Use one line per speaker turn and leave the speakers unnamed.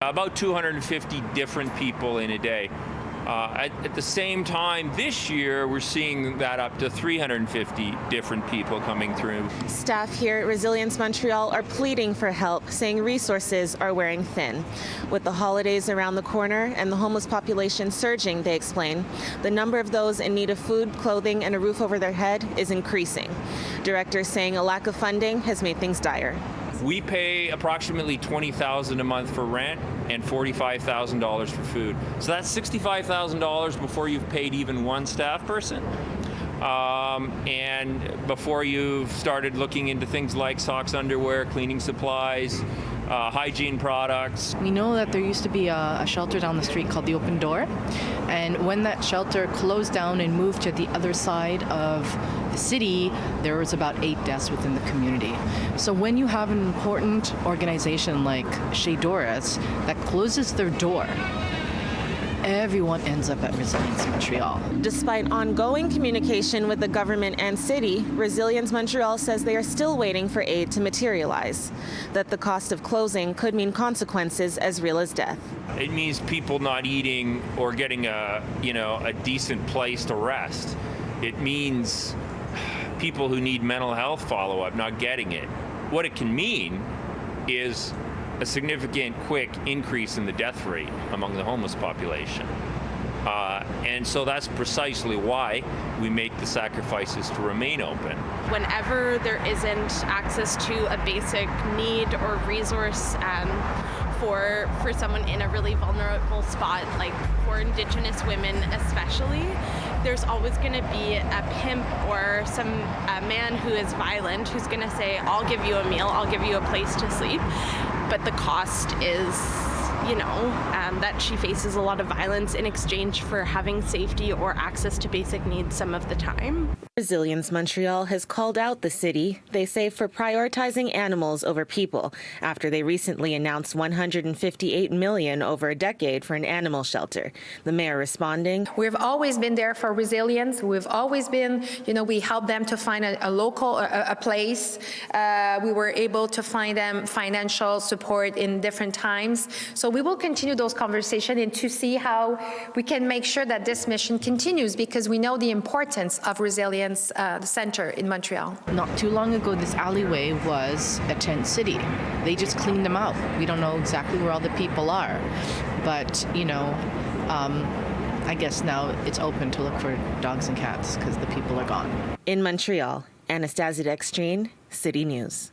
About 250 different people in a day. At the same time, this year, we're seeing that up to 350 different people coming through.
Staff here at Resilience Montreal are pleading for help, saying resources are wearing thin. With the holidays around the corner and the homeless population surging, they explain, the number of those in need of food, clothing, and a roof over their head is increasing. Directors saying a lack of funding has made things dire.
We pay approximately $20,000 a month for rent and $45,000 for food. So that's $65,000 before you've paid even one staff person. And before you've started looking into things like socks, underwear, cleaning supplies, hygiene products.
We know that there used to be a shelter down the street called the Open Door, and when that shelter closed down and moved to the other side of the city, there was about 8 deaths within the community. So when you have an important organization like Chez Doris that closes their door, everyone ends up at Resilience Montreal.
Despite ongoing communication with the government and city, Resilience Montreal says they are still waiting for aid to materialize, that the cost of closing could mean consequences as real as death.
It means people not eating or getting a decent place to rest. It means people who need mental health follow-up not getting it. What it can mean is a significant, quick increase in the death rate among the homeless population. And so that's precisely why we make the sacrifices to remain open.
Whenever there isn't access to a basic need or resource for someone in a really vulnerable spot, like for Indigenous women especially, there's always going to be a pimp or a man who is violent who's going to say, I'll give you a meal, I'll give you a place to sleep. But the cost is, that she faces a lot of violence in exchange for having safety or access to basic needs some of the time.
Resilience Montreal has called out the city, they say, for prioritizing animals over people after they recently announced $158 million over a decade for an animal shelter. The mayor responding,
we've always been there for resilience. We've always been, we helped them to find a local, a place. We were able to find them financial support in different times. So we will continue those conversations and to see how we can make sure that this mission continues, because we know the importance of Resilience Center in Montreal.
Not too long ago, this alleyway was a tent city. They just cleaned them out. We don't know exactly where all the people are, but I guess now it's open to look for dogs and cats because the people are gone.
In Montreal, Anastasia Dextrene, City News.